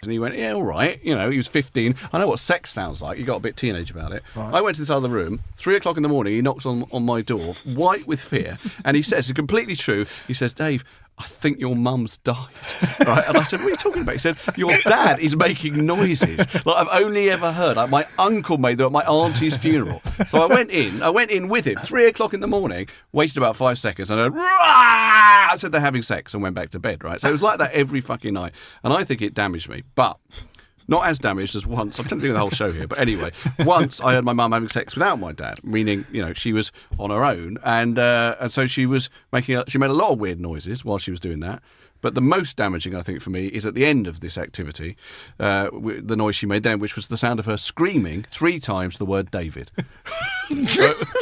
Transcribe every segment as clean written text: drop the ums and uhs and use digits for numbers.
And he went, yeah, all right. You know, he was 15. I know what sex sounds like. He got a bit teenage about it. Right. I went to this other room. 3 o'clock in the morning, he knocks on my door, white with fear. And he says, it's completely true. He says, Dave, I think your mum's died. Right? And I said, what are you talking about? He said, your dad is making noises like I've only ever heard. Like my uncle made them at my auntie's funeral. So I went in with him, 3 o'clock in the morning, waited about 5 seconds, and I said they're having sex and went back to bed, right? So it was like that every fucking night. And I think it damaged me. But not as damaged as once. I'm telling you the whole show here. But anyway, once I heard my mum having sex without my dad, meaning, you know, she was on her own. And so she was she made a lot of weird noises while she was doing that. But the most damaging, I think, for me is at the end of this activity, the noise she made then, which was the sound of her screaming 3 times the word David.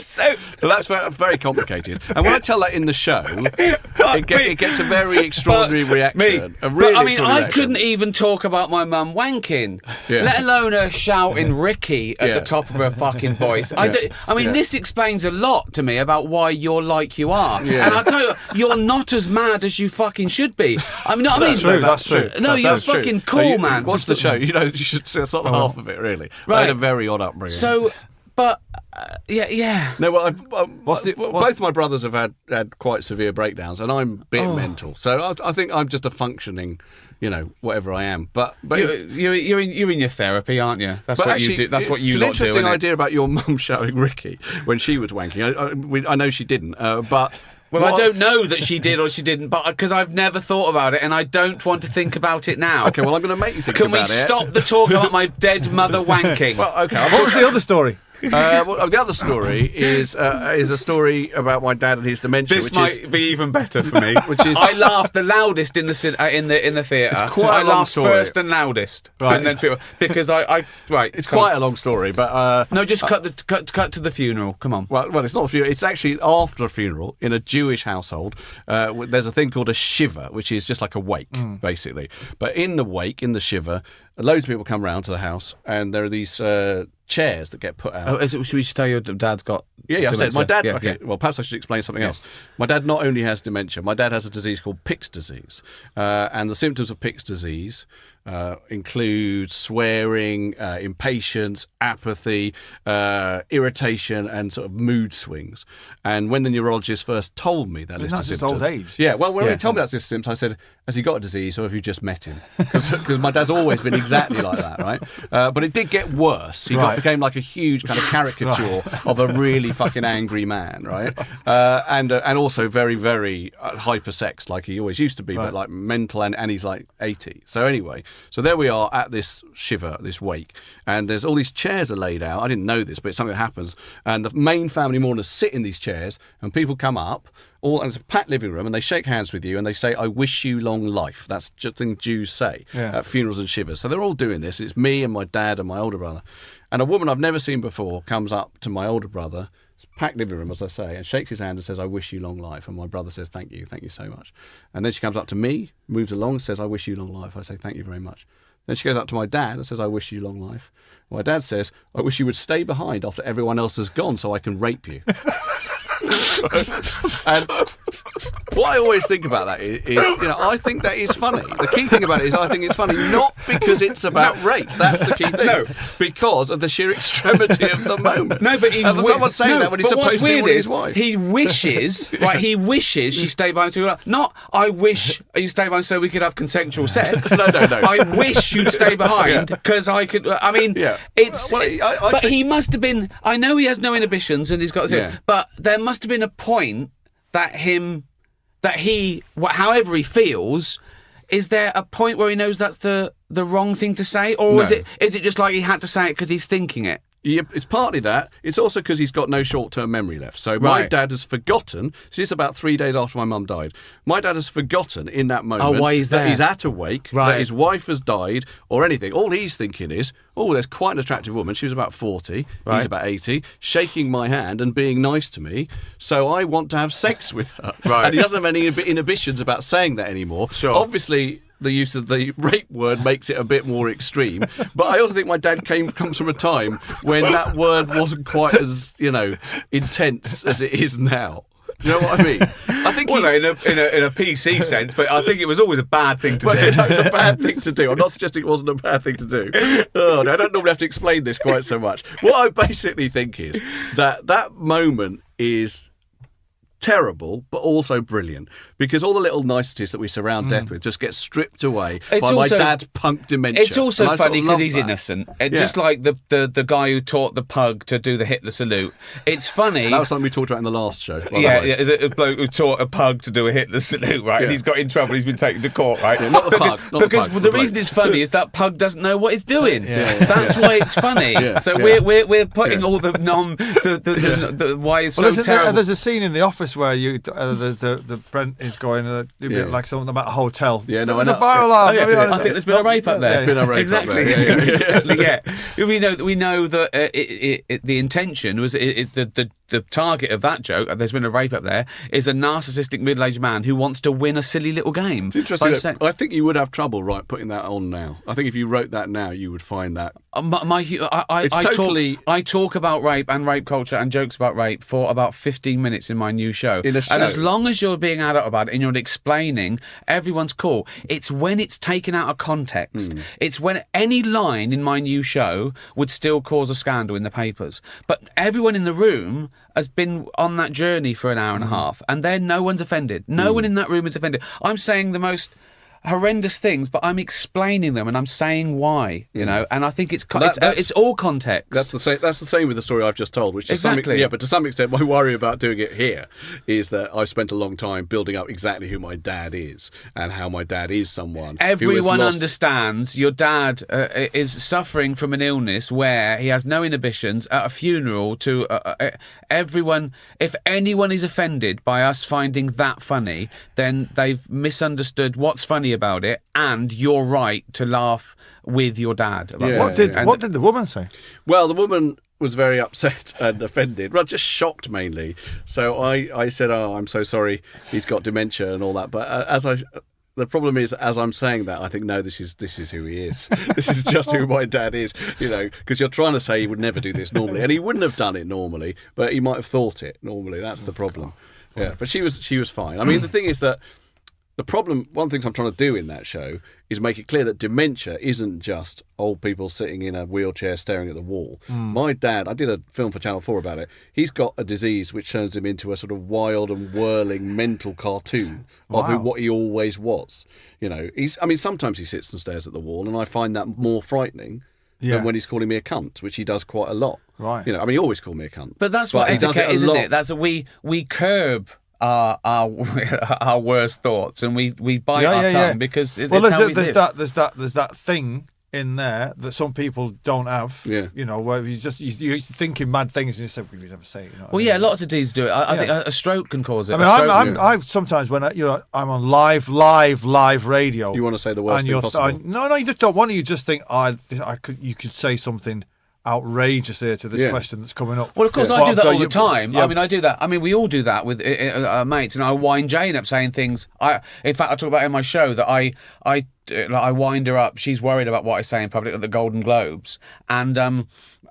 So that's very complicated. And when I tell that in the show, it gets a very extraordinary reaction. I couldn't even talk about my mum wanking, let alone her shouting Ricky at the top of her fucking voice. This explains a lot to me about why you're like you are. Yeah. And I tell you, you're not as mad as you fucking should be. I mean, that's true. That's true. No, you're fucking cool, man. What's the show? You know, you should see that's not the half of it, really. Right. I had a very odd upbringing. So, but yeah. No, well, both my brothers have had quite severe breakdowns, and I'm a bit mental. So I think I'm just a functioning, you know, whatever I am. But you're in your therapy, aren't you? That's what you do. That's what you lot do. It's an interesting idea about your mum shouting Ricky when she was wanking. I know she didn't, but. Well, I don't know that she did or she didn't, but because I've never thought about it and I don't want to think about it now. Okay, well, I'm going to make you think about it. Can we stop the talk about my dead mother wanking? Well, okay. What was the other story? The other story is a story about my dad and his dementia. This might be even better for me. Which is I laughed the loudest in the theatre. It's quite a long story. First and loudest, right? And then people, because It's quite a long story, but no, just cut to the funeral. Come on. Well, it's not the funeral. It's actually after a funeral in a Jewish household. There's a thing called a shiver, which is just like a wake, basically. But in the wake, in the shiver, loads of people come round to the house, and there are these chairs that get put out. Oh, should we tell you dad's got? Yeah, I said my dad. Yeah, okay, well, perhaps I should explain something else. My dad not only has dementia, my dad has a disease called Pick's disease, and the symptoms of Pick's disease include swearing, impatience, apathy, irritation, and sort of mood swings. And when the neurologist first told me that list of symptoms, old age. Yeah, well, when he told me that list of symptoms, I said, "Has he got a disease, or have you just met him?" Because my dad's always been exactly like that, right? But it did get worse. He became like a huge kind of caricature of a really fucking angry man, right? And also very, very hyper-sexed, like he always used to be, but like mental, and he's like 80. So anyway. So there we are at this shiver, this wake, and there's all these chairs are laid out. I didn't know this, but it's something that happens. And the main family mourners sit in these chairs, and people come up, and it's a packed living room, and they shake hands with you, and they say, "I wish you long life." That's just the thing Jews say at funerals and shivers. So they're all doing this. It's me and my dad and my older brother. And a woman I've never seen before comes up to my older brother, packed living room, as I say, and shakes his hand and says, "I wish you long life." And my brother says, thank you so much." And then she comes up to me, moves along, says, "I wish you long life." I say, "Thank you very much." Then she goes up to my dad and says, "I wish you long life." My dad says, "I wish you would stay behind after everyone else has gone so I can rape you." And what I always think about that is, you know, I think that is funny. The key thing about it is I think it's funny not because it's about rape. That's the key thing. No, because of the sheer extremity of the moment. No, but someone's saying that when he's supposed to be with his wife. He wishes, right? He wishes she stayed behind. Not, "I wish you stay behind so we could have consensual sex." No. I wish you'd stay behind because I could. I mean, it's. But he must have been. I know he has no inhibitions and he's got. But there must have been a point that he, however he feels, is there a point where he knows that's the wrong thing to say, or is it just like he had to say it because he's thinking it? Yeah, it's partly that. It's also because he's got no short-term memory left. So my dad has forgotten. This is about 3 days after my mum died. My dad has forgotten in that moment why he's there. That he's at a wake, that his wife has died, or anything. All he's thinking is, there's quite an attractive woman. She was about 40. Right. He's about 80, shaking my hand and being nice to me. So I want to have sex with her. Right. And he doesn't have any inhibitions about saying that anymore. Sure. Obviously, the use of the rape word makes it a bit more extreme, but I also think my dad comes from a time when that word wasn't quite as, intense as it is now. Do you know what I mean? I think in a PC sense, but I think it was always a bad thing to do. It was a bad thing to do. I'm not suggesting it wasn't a bad thing to do. Oh, no, I don't normally have to explain this quite so much. What I basically think is that moment is terrible, but also brilliant, because all the little niceties that we surround death with just get stripped away by my dad's punk dementia. It's also funny because he's innocent. Just like the guy who taught the pug to do the Hitler salute. It's funny. That was something we talked about in the last show. Is it a bloke who taught a pug to do a Hitler salute, right? And he's got in trouble. He's been taken to court, right? Not the pug. Because the reason it's funny is that pug doesn't know what he's doing. That's why it's funny. So we're putting all the why it's so terrible. There's a scene in The Office where the Brent is going like something about a hotel. Yeah, no, there's a fire alarm. I think there's been a rape up there. There's been a rape exactly. up there. Exactly. Yeah. We know that the intention was the target of that joke. There's been a rape up there. Is a narcissistic middle-aged man who wants to win a silly little game. It's interesting. I think you would have trouble putting that on now. I think if you wrote that now, you would find that. I talk about rape and rape culture and jokes about rape for about 15 minutes in my new show. And as long as you're being adult about it and you're explaining, everyone's cool. It's when it's taken out of context. It's when any line in my new show would still cause a scandal in the papers. But everyone in the room has been on that journey for an hour and a half, and then no one's offended. No one in that room is offended. I'm saying the most horrendous things, but I'm explaining them and I'm saying why, you know. And I think it's all context. That's the same with the story I've just told, which to some extent, my worry about doing it here is that I've spent a long time building up exactly who my dad is and how my dad is someone. Everyone understands your dad is suffering from an illness where he has no inhibitions at a funeral. To everyone, if anyone is offended by us finding that funny, then they've misunderstood what's funny about it, and you're right to laugh with your dad about it. What did the woman say? Well, the woman was very upset and offended. Well, just shocked mainly. So I said, "Oh, I'm so sorry. He's got dementia and all that." But the problem is, as I'm saying that, I think, no, this is who he is. This is just who my dad is, you know, because you're trying to say he would never do this normally, and he wouldn't have done it normally, but he might have thought it normally. That's the problem. Yeah, but she was fine. I mean, the thing is that the problem, one of the things I'm trying to do in that show is make it clear that dementia isn't just old people sitting in a wheelchair staring at the wall. My dad, I did a film for Channel 4 about it. He's got a disease which turns him into a sort of wild and whirling mental cartoon of what he always was. You know, sometimes he sits and stares at the wall, and I find that more frightening than when he's calling me a cunt, which he does quite a lot. Right. You know, I mean, he always called me a cunt. But that's what etiquette is, isn't it? That's we curb our worst thoughts, and we bite our tongue because it's how we live. There's that thing in there that some people don't have. Yeah. You know, where you're thinking mad things and you say, "We would never say it." You know well, lots of D's do it. I think a stroke can cause it. I mean, I sometimes when I'm on live radio. You want to say the worst thing possible? No, you just don't want to. You just think, you could say something outrageous here to this question that's coming up. Well, of course, I do that all the time. I mean, I do that. I mean, we all do that with mates, and I wind Jane up saying things. In fact, I talk about it in my show that I wind her up. She's worried about what I say in public at the Golden Globes, and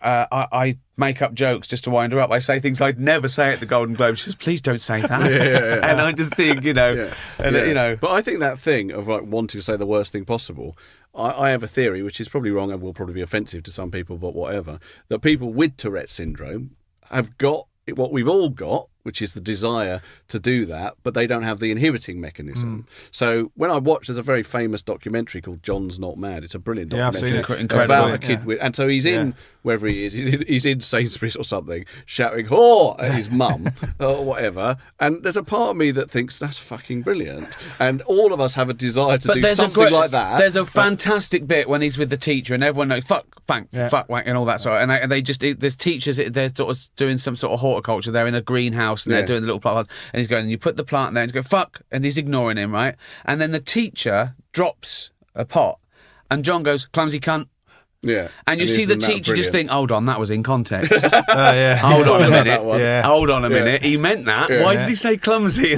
I make up jokes just to wind her up. I say things I'd never say at the Golden Globes. She says, "Please don't say that." And I'm just seeing, you know. But I think that thing of wanting to say the worst thing possible. I have a theory, which is probably wrong and will probably be offensive to some people, but whatever, that people with Tourette's syndrome have got what we've all got, which is the desire to do that, but they don't have the inhibiting mechanism. So when I watch, there's a very famous documentary called John's Not Mad. It's a brilliant documentary about a kid with, and so he's in wherever he is. He's in Sainsbury's or something, shouting "whore" at his mum or whatever. And there's a part of me that thinks that's fucking brilliant. And all of us have a desire to do something like that. There's a fantastic bit when he's with the teacher, and everyone knows fuck, wank, and all that sort of. And they just there's teachers. They're sort of doing some sort of horticulture. They're in a greenhouse. And they're doing the little plants, and he's going, and you put the plant there, and he's going, fuck, and he's ignoring him, right? And then the teacher drops a pot, and John goes, clumsy cunt. Yeah. And you see the teacher just think, hold on, that was in context. Hold on a minute. Hold on a minute. He meant that. Why did he say clumsy?